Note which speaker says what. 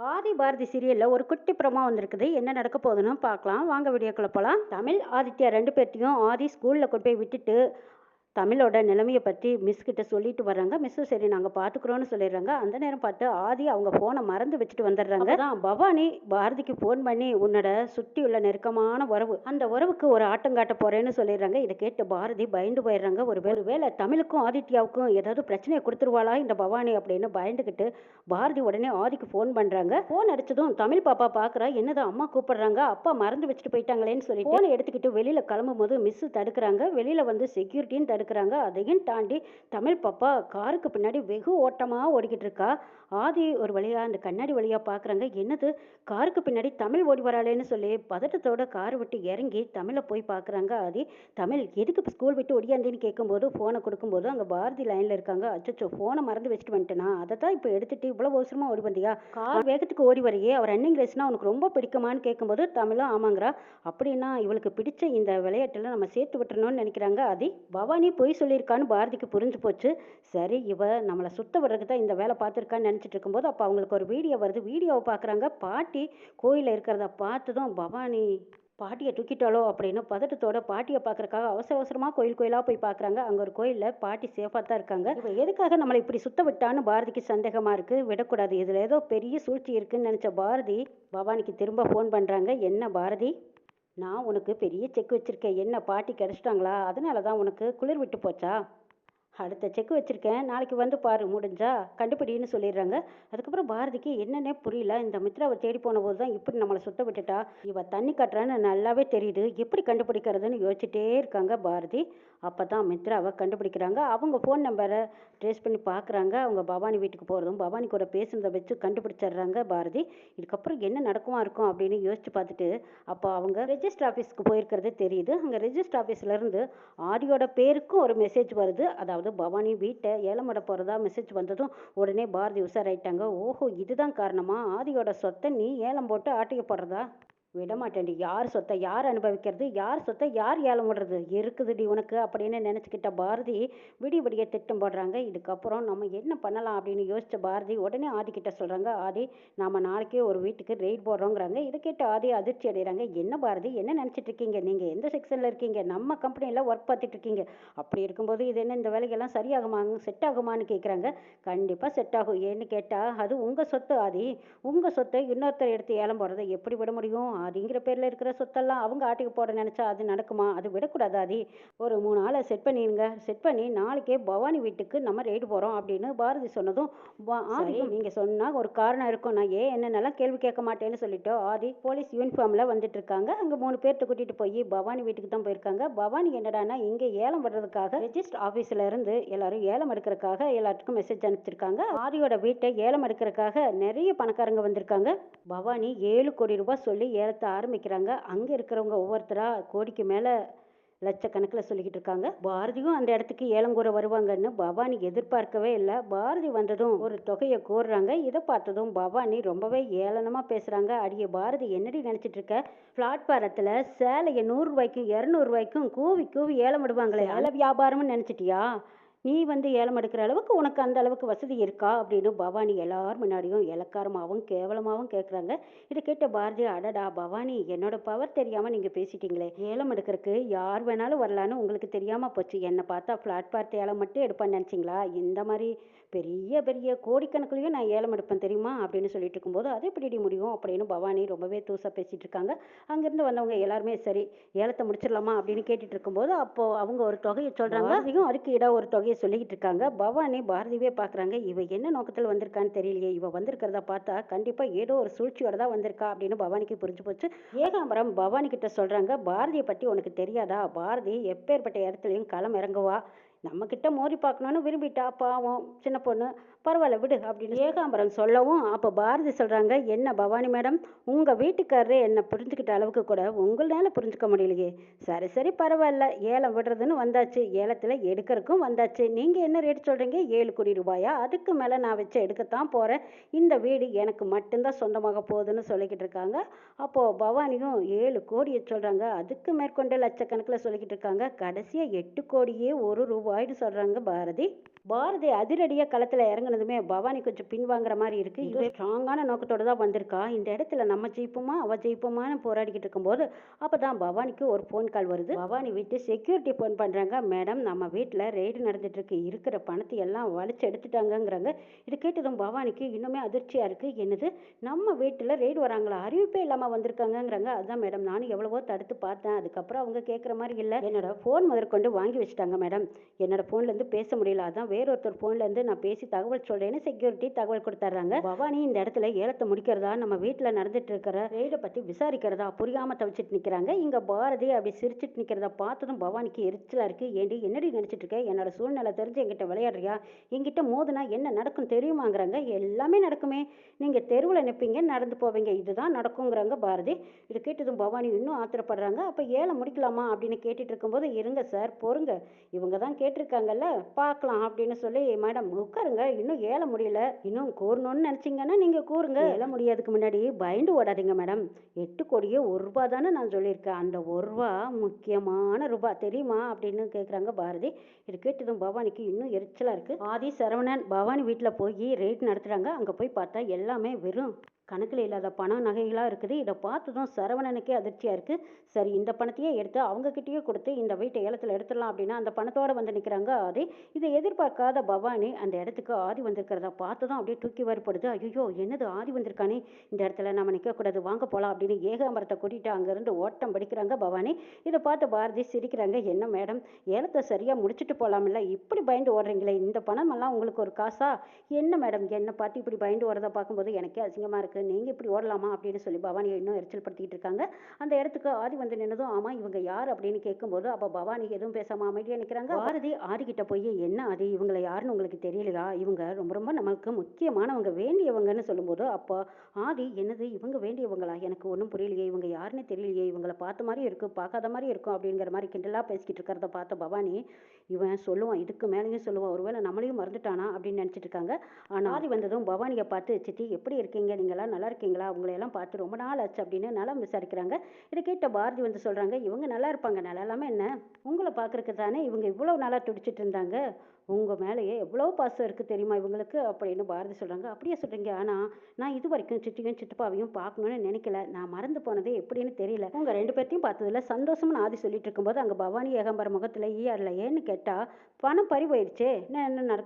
Speaker 1: ஆதி பாரதி சீரியல்ல ஒரு குட்டி ப்ரோமோ வந்திருக்குது. என்ன நடக்க போகுதுன்னு பார்க்கலாம். வாங்க வீடியோக்குள்ள போலாம். தமிழ், ஆதித்யா 2 பேத்தையும் ஆதி ஸ்கூல்ல கொண்டு போய் விட்டுட்டு, தமிழோட நிலைமைய பத்தி மிஸ் கிட்ட சொல்லிட்டு வர்றாங்க. மிஸ்ஸும் சரி நாங்க பார்த்துக்குறோம்னு சொல்லிடுறாங்க. அந்த நேரம் பார்த்து ஆதி அவங்க ஃபோன மறந்து வச்சுட்டு வந்துடுறாங்க. அப்பதான் பவானி பாரதிக்கு ஃபோன் பண்ணி, உன்னோட சுற்றியுள்ள நெருக்கமான உறவு, அந்த உறவுக்கு ஒரு ஆட்டம் காட்ட போறேன்னு சொல்லிடுறாங்க. இதை கேட்டு பாரதி பயந்து போயிடுறாங்க. ஒருவேளை தமிழுக்கும் ஆதித்யாவுக்கும் ஏதாவது பிரச்சனையை கொடுத்துருவாளா இந்த பவானி அப்படின்னு பயந்துக்கிட்டு பாரதி உடனே ஆதிக்கு ஃபோன் பண்றாங்க. ஃபோன் அடிச்சதும் தமிழ் பாப்பா பார்க்குறா. என்னது அம்மா கூப்பிடுறாங்க, அப்பா மறந்து வச்சுட்டு போயிட்டாங்களேன்னு சொல்லி ஃபோனை எடுத்துக்கிட்டு வெளியில கிளம்பும் போது மிஸ் தடுக்கிறாங்க. வெளியில வந்து செக்யூரிட்டின்னு தடுக்கிறாங்க. அதையும் தாண்டி தமிழ் பாப்பா காருக்கு பின்னாடி வெகு ஓட்டமா ஓடிக்கிட்டு இருக்கா. ஆதி ஒரு வழியா அந்த கண்ணாடி வழியா பார்க்குறாங்க. என்னது காருக்கு பின்னாடி தமிழ் ஓடி வராளேன்னு சொல்லி பதட்டத்தோட காரை விட்டு இறங்கி தமிழை போய் பார்க்குறாங்க. ஆதி தமிழ் எதுக்கு இப்போ ஸ்கூல் விட்டு ஒடியாந்தேன்னு கேட்கும்போது ஃபோனை கொடுக்கும்போது அங்கே பாரதி லைனில் இருக்காங்க. அச்சோ ஃபோனை மறந்து வச்சுட்டு வந்துட்டேனா, அதை தான் இப்போ எடுத்துட்டு இவ்வளோ அவசரமாக ஓடி வந்தியா, கார் வேகத்துக்கு ஓடி வரையே அவர் ரன்னிங் ரேஸ்னா உனக்கு ரொம்ப பிடிக்குமான்னு கேட்கும்போது தமிழும் ஆமாங்கிறா. அப்படின்னா இவளுக்கு பிடிச்ச இந்த விளையாட்டில் நம்ம சேர்த்து விட்டுறணும்னு நினைக்கிறாங்க. ஆதி பவானி பொய் சொல்லியிருக்கான்னு பாரதிக்கு புரிஞ்சு போச்சு. சரி இவ நம்மளை சுத்த விடுறதுக்கு தான் இந்த வேலை பார்த்துருக்கான்னு நினச்சிட்டு இருக்கும்போது அப்போ அவங்களுக்கு ஒரு வீடியோ வருது. வீடியோவை பார்க்குறாங்க. பாட்டி கோயிலில் இருக்கிறத பார்த்ததும் பவானி பாட்டியை தூக்கிட்டாலோ அப்படின்னு பதட்டத்தோட பாட்டியை பார்க்கறக்காக அவசர அவசரமாக கோயிலாக போய் பார்க்குறாங்க. அங்கே ஒரு கோயிலில் பாட்டி சேஃபாக தான் இருக்காங்க. இப்போ எதுக்காக நம்மளை இப்படி சுத்த விட்டான்னு பாரதிக்கு சந்தேகமாக இருக்குது. விடக்கூடாது, இதில் ஏதோ பெரிய சூழ்ச்சி இருக்குன்னு நினச்ச பாரதி பவானிக்கு திரும்ப ஃபோன் பண்ணுறாங்க. என்ன பாரதி, நான் உனக்கு பெரிய செக் வச்சுருக்கேன். என்ன பாட்டி கிடச்சிட்டாங்களா, அதனால தான் உனக்கு குளிர் விட்டு போச்சா, அடுத்த செக் வச்சுருக்கேன், நாளைக்கு வந்து பாரு, முடிஞ்சா கண்டுபிடின்னு சொல்லிடுறாங்க. அதுக்கப்புறம் பாரதிக்கு என்னன்னே புரியல. இந்த மித்ராவை தேடி போன போது தான் இப்படி நம்மளை சுத்த விட்டுட்டா, இவ தண்ணி கட்டுறான்னு நல்லாவே தெரியுது, எப்படி கண்டுபிடிக்கிறதுன்னு யோசிச்சுட்டே இருக்காங்க பாரதி. அப்போ தான் மித்ராவை கண்டுபிடிக்கிறாங்க. அவங்க ஃபோன் நம்பரை ட்ரேஸ் பண்ணி பார்க்குறாங்க. அவங்க பவானி வீட்டுக்கு போகிறதும் பவானி கூட பேசுனதை வச்சு கண்டுபிடிச்சிடுறாங்க பாரதி. இதுக்கப்புறம் என்ன நடக்குமா இருக்கும் அப்படின்னு யோசிச்சு பார்த்துட்டு அப்போ அவங்க ரெஜிஸ்டர் ஆஃபீஸ்க்கு போயிருக்கிறது தெரியுது. அங்கே ரெஜிஸ்டர் ஆஃபீஸ்லேருந்து ஆதியோட பேருக்கும் ஒரு மெசேஜ் வருது. அதாவது பவானி வீட்டை ஏலம் விட போகிறதா மெசேஜ் வந்ததும் உடனே பாரதி உஷாராயிட்டாங்க. ஓஹோ இதுதான் காரணமா, ஆதியோட சொத்தை நீ ஏலம் போட்டு ஆட்டைய போடுறதா, விட மாட்டேன்டி, யார் சொத்தை யார் அனுபவிக்கிறது, யார் சொத்தை யார் ஏலம் விடுறது இருக்குதுடி உனக்கு அப்படின்னு நினச்சிக்கிட்ட பாரதி விடிய விடிய திட்டம் போடுறாங்க. இதுக்கப்புறம் நம்ம என்ன பண்ணலாம் அப்படின்னு யோசிச்ச பாரதி உடனே ஆதி கிட்ட சொல்கிறாங்க. ஆதி நாம் நாளைக்கே ஒரு வீட்டுக்கு ரெய்ட் போடுறோங்கிறாங்க. இதை கேட்டு ஆதி அதிர்ச்சி அடைகிறாங்க. என்ன பாரதி என்ன நினச்சிட்டு இருக்கீங்க, நீங்கள் எந்த செக்ஷனில் இருக்கீங்க, நம்ம கம்பெனியில் ஒர்க் பார்த்துட்டு இருக்கீங்க, அப்படி இருக்கும்போது இது என்ன இந்த வேலைக்கெல்லாம் சரியாகுமாங்க, செட் ஆகுமான்னு கேட்குறாங்க. கண்டிப்பாக செட் ஆகும். ஏன்னு கேட்டால் அது உங்கள் சொத்து ஆதி, உங்கள் சொத்தை இன்னொருத்தர் எடுத்து ஏலம் போடுறதை எப்படி விட முடியும், ஆதிங்கிற பேரில் இருக்கிற சொத்தெல்லாம் அவங்க ஆட்டுக்கு போட நினச்சா அது நடக்குமா, அது விடக்கூடாது ஆதி, ஒரு 3 ஆளை செட் பண்ணிடுங்க, செட் பண்ணி நாளைக்கே பவானி வீட்டுக்கு நம்ம ரெய்டு போகிறோம் அப்படின்னு பாரதி சொன்னதும் ஆதி நீங்கள் சொன்னால் ஒரு காரணம் இருக்கும், நான் ஏன் என்னென்னலாம் கேள்வி கேட்க மாட்டேன்னு சொல்லிட்டு ஆதி போலீஸ் யூனிஃபார்மில் வந்துட்டு இருக்காங்க. அங்கே 3 பேர்த்த கூட்டிகிட்டு போய் பவானி வீட்டுக்கு தான் போயிருக்காங்க. பவானி என்னடானா இங்கே ஏலம் விடுறதுக்காக ரெஜிஸ்டர் ஆஃபீஸில் இருந்து எல்லாரும் ஏலம் எடுக்கிறதுக்காக எல்லாத்துக்கும் மெசேஜ் அனுப்பிச்சிருக்காங்க. ஆதியோட வீட்டை ஏலம் எடுக்கிறதுக்காக நிறைய பணக்காரங்க வந்திருக்காங்க. பவானி 7 கோடி ரூபாய் சொல்லி ஏலத்தை ஆரம்பிக்கிறாங்க. அங்கே இருக்கிறவங்க ஒவ்வொருத்தராக கோடிக்கு மேலே லட்சக்கணக்கில் சொல்லிக்கிட்டு இருக்காங்க. பாரதியும் அந்த இடத்துக்கு ஏலங்கூற வருவாங்கன்னு பவானி எதிர்பார்க்கவே இல்லை. பாரதி வந்ததும் ஒரு தொகையை கோர்றாங்க. இதை பார்த்ததும் பவானி ரொம்பவே ஏளனமாக பேசுகிறாங்க. அடியே பாரதி என்னடி நினச்சிட்டு இருக்க, பிளாட்பாரத்தில் சேலையை 100 ரூபாய்க்கும் 200 ரூபாய்க்கும் கூவி கூவி ஏலம் விடுவாங்களே, ஏல வியாபாரம்னு நினச்சிட்டியா, நீ வந்து ஏலம் எடுக்கிற அளவுக்கு உனக்கு அந்த அளவுக்கு வசதி இருக்கா அப்படின்னு பவானி எல்லார் முன்னாடியும் இலக்காரமாகவும் கேவலமாகவும் கேட்குறாங்க. இதை கேட்ட பாரதி அடடா பவானி என்னோட பவர் தெரியாமல் நீங்கள் பேசிட்டீங்களே, ஏலம் எடுக்கிறதுக்கு யார் வேணாலும் வரலான்னு உங்களுக்கு தெரியாமல் போச்சு, என்னை பார்த்தா பிளாட்பார்ட் ஏலம் மட்டும் எடுப்பான்னு நினச்சிங்களா, இந்த மாதிரி பெரிய பெரிய கோடிக்கணக்குலையும் நான் ஏலம் எடுப்பேன் தெரியுமா அப்படின்னு சொல்லிட்டு இருக்கும்போது அது எப்படி முடியும் அப்படின்னு பவானி ரொம்பவே தூசா பேசிகிட்டு இருக்காங்க. அங்கேருந்து வந்தவங்க எல்லாருமே சரி ஏலத்தை முடிச்சிடலாமா அப்படின்னு கேட்டுட்டு இருக்கும்போது அப்போது அவங்க ஒரு தொகையை சொல்கிறாங்க. அதிகம் அதுக்கு இடம் ஒரு தொகையை சொல்லிக்கிட்டு இருக்காங்க. பவானி பாரதியவே பார்க்குறாங்க. இவ என்ன நோக்கத்தில் வந்திருக்கான்னு தெரியலையே, இவ வந்திருக்கிறத பார்த்தா கண்டிப்பாக ஏதோ ஒரு சூழ்ச்சியோட தான் வந்திருக்கா அப்படின்னு பவானிக்கு புரிஞ்சு போச்சு. ஏகாம்பரம் பவானி கிட்ட சொல்கிறாங்க, பாரதியை பற்றி உனக்கு தெரியாதா, பாரதி எப்பேற்பட்ட இடத்துலையும் களம் இறங்குவா, நம்மக்கிட்ட மோதி பார்க்கணுன்னு விரும்பிட்டா, பாவம் சின்ன பொண்ணு, பரவாயில்ல விடு அப்படின்னு ஏகாம்பரம் சொல்லவும் அப்போ பாரதி சொல்கிறாங்க, என்ன பவானி மேடம், உங்கள் வீட்டுக்காரரே என்னை புரிஞ்சுக்கிட்ட அளவுக்கு கூட உங்களால் புரிஞ்சுக்க முடியலையே, சரி சரி பரவாயில்ல, ஏலம் விடுறதுன்னு வந்தாச்சு, ஏலத்தில் எடுக்கிறதுக்கும் வந்தாச்சு, நீங்கள் என்ன ரேட் சொல்கிறீங்க, 7 கோடி ரூபாயா, அதுக்கு மேலே நான் வச்சு எடுக்கத்தான் போகிறேன், இந்த வீடு எனக்கு மட்டும்தான் சொந்தமாக போகுதுன்னு சொல்லிக்கிட்டு இருக்காங்க. அப்போது பவானியும் 7 கோடியை சொல்கிறாங்க. அதுக்கு மேற்கொண்டு லட்சக்கணக்கில் சொல்லிக்கிட்டு இருக்காங்க. கடைசியாக 8 கோடியே 1 ரூபாய்னு சொல்கிறாங்க பாரதி. பாரதி அதிரடியாக களத்தில் இறங்குனதுமே பவானி கொஞ்சம் பின்வாங்குற மாதிரி இருக்கு. இது ஸ்ட்ராங்கான நோக்கத்தோட தான் வந்திருக்கா. இந்த இடத்துல நம்ம ஜெயிப்போமா அவ ஜெயிப்போமான்னு போராடிக்கிட்டு இருக்கும்போது அப்பதான் பவானிக்கு ஒரு ஃபோன் கால் வருது. பவானி வீட்டு செக்யூரிட்டி ஃபோன் பண்றாங்க. மேடம், நம்ம வீட்டில் ரெய்டு நடந்துட்டு இருக்கு, இருக்கிற பணத்தை எல்லாம் வலிச்சு எடுத்துட்டாங்கங்கிறாங்க. இது கேட்டதும் பவானிக்கு இன்னுமே அதிர்ச்சியா இருக்கு. என்னது, நம்ம வீட்டில் ரெய்டு வராங்களா? அறிவிப்பே இல்லாமல் வந்திருக்காங்கங்கிறாங்க. அதுதான் மேடம், நானும் எவ்வளவோ தடுத்து பார்த்தேன். அதுக்கப்புறம் அவங்க கேட்குற மாதிரி இல்லை. என்னோட ஃபோன் முதற்கொண்டு வாங்கி வச்சுட்டாங்க மேடம். என்னோட ஃபோன்லேருந்து பேச முடியல. அதான் வேறொருத்தர் ஃபோன்லேருந்து நான் பேசி தகவல் சொல்கிறேன்னு செக்யூரிட்டி தகவல் கொடுத்துட்றாங்க. பவானி இந்த இடத்துல ஏலத்தை முடிக்கிறதா, நம்ம வீட்டில் நடந்துட்டு இருக்கிற ரெய்டை பற்றி விசாரிக்கிறதா புரியாமல் தவிச்சிட்டு நிற்கிறாங்க. இங்கே பாரதி அப்படி சிரிச்சிட்டு நிற்கிறத பார்த்ததும் பவானிக்கு எரிச்சலாக இருக்குது. ஏண்டி, என்னடி நினச்சிட்டு இருக்க? என்னோட சூழ்நிலை தெரிஞ்சு என்கிட்ட விளையாடுறியா? என்கிட்ட மோதுனா என்ன நடக்கும் தெரியுமாங்கிறாங்க. எல்லாமே நடக்குமே, நீங்கள் தெருவில் நிற்பீங்க, நடந்து போவீங்க, இதுதான் நடக்குங்கிறாங்க பாரதி. இது கேட்டதும் பவானி இன்னும் ஆத்திரப்படுறாங்க. அப்போ ஏலம் முடிக்கலாமா அப்படின்னு கேட்டுட்டு இருக்கும்போது, இருங்க சார், பொறுங்க, இவங்க தான் கேட்டிருக்காங்கல்ல, பார்க்கலாம் அப்படின்னு சொல்லி, மேடம் உட்காருங்க, இன்னும் ஏலம் முடியல, இன்னும் கூறணும்னு நினச்சிங்கன்னா நீங்கள் கூறுங்க. ஏலம் முடியாதுக்கு முன்னாடி பயந்து ஓடாதீங்க மேடம். 8 கோடியே 1 ரூபா தானே நான் சொல்லியிருக்கேன். அந்த 1 ரூபா முக்கியமான ரூபா தெரியுமா அப்படின்னு கேட்குறாங்க பாரதி. இது கேட்டதும் பவானிக்கு இன்னும் எரிச்சலாக இருக்குது. ஆதி சரவணன் பவானி வீட்டில் போய் ரேட் நடத்துகிறாங்க. அங்கே போய் பார்த்தா எல்லாமே வெறும் கணக்கில் இல்லாத பணம் நகைகளாக இருக்குது. இதை பார்த்ததும் சரவணனுக்கே அதிர்ச்சியாக இருக்குது. சரி, இந்த பணத்தையே எடுத்து அவங்கக்கிட்டேயே கொடுத்து இந்த வீட்டை ஏலத்தில் எடுத்துடலாம் அப்படின்னா அந்த பணத்தோடு வந்து நிற்கிறாங்க ஆதி. இதை எதிர்பார்க்காத பவானி அந்த இடத்துக்கு ஆதி வந்திருக்கிறத பார்த்ததும் அப்படியே தூக்கி வரப்படுது. ஐயோ, என்னது, ஆதி வந்திருக்கானே, இந்த இடத்துல நம்ம நிற்கக்கூடாது, வாங்க போகலாம் அப்படின்னு ஏகாம்பரத்தை கூட்டிகிட்டு அங்கேருந்து ஓட்டம் படிக்கிறாங்க பவானி. இதை பார்த்து பாரதி சிரிக்கிறாங்க. என்ன மேடம், ஏலத்தை சரியாக முடிச்சுட்டு போகலாமில்ல, இப்படி பயந்து ஓடுறீங்களே, இந்த பணமெல்லாம் உங்களுக்கு ஒரு காசா? என்ன மேடம், என்னை பார்த்து இப்படி பயந்து ஓடுறத பார்க்கும்போது எனக்கே அசிங்கமாக இருக்குது. நீங்கள் இப்படி ஓடலாமா அப்படின்னு சொல்லி பவானியை இன்னும் எரிச்சல் படுத்திக்கிட்டு இருக்காங்க. அந்த இடத்துக்கு ஆதி வந்து நின்னதும், ஆமாம் இவங்க யார் அப்படின்னு கேட்கும்போது அப்போ பவானி எதுவும் பேசாமல் அமைதியாக நிற்கிறாங்க. பாரதி ஆதி கிட்ட போய், என்ன ஆதி, இவங்களை யாருன்னு உங்களுக்கு தெரியலையா? இவங்க ரொம்ப ரொம்ப நமக்கு முக்கியமானவங்க, வேண்டியவங்கன்னு சொல்லும்போது அப்போ ஆதி, என்னது இவங்க வேண்டியவங்களா? எனக்கு ஒன்றும் புரியலையே, இவங்க யாருன்னு தெரியலையே, இவங்களை பார்த்த மாதிரி இருக்கும் பார்க்காத மாதிரி இருக்கும் அப்படிங்கிற மாதிரி கிண்டலாக பேசிக்கிட்டு இருக்கிறத பார்த்த பவானி, இவன் சொல்லுவான், இதுக்கு மேலேயும் சொல்லுவான், ஒருவேளை நம்மளையும் மறந்துட்டானா அப்படின்னு நினச்சிட்டு இருக்காங்க. ஆனால் ஆதி வந்ததும் பவானியை பார்த்து, சித்தி எப்படி இருக்கீங்க, நீங்களாம் நல்லா இருக்கீங்களா, உங்களையெல்லாம் பார்த்து ரொம்ப நாள் ஆச்சு அப்படின்னு நலம் விசாரிக்கிறாங்க. இதை கேட்ட பாரதி வந்து சொல்கிறாங்க, இவங்க நல்லா இருப்பாங்க, நல்லா இல்லாமல் என்ன, உங்களை பார்க்குறக்கு தானே இவங்க இவ்வளோ நாளாக துடிச்சிட்டு இருந்தாங்க, உங்கள் மேலேயே எவ்வளோ பாசம் இருக்குது தெரியுமா இவங்களுக்கு அப்படின்னு பாரதி சொல்கிறாங்க. அப்படியே சொல்கிறீங்க, ஆனால் நான் இது வரைக்கும் சித்தியும் சித்தப்பாவையும் பார்க்கணுன்னு நினைக்கல, நான் மறந்து போனதே எப்படின்னு தெரியல, உங்கள் 2 பேர்த்தையும் பார்த்ததில்ல சந்தோஷம்னு ஆதி சொல்லிட்டு இருக்கும்போது அங்கே பவானி ஏகாம்பர முகத்தில் ஈயாடல. ஏன்னு கேட்டால், பணம் பறி போயிடுச்சே, என்ன என்ன நடக்கு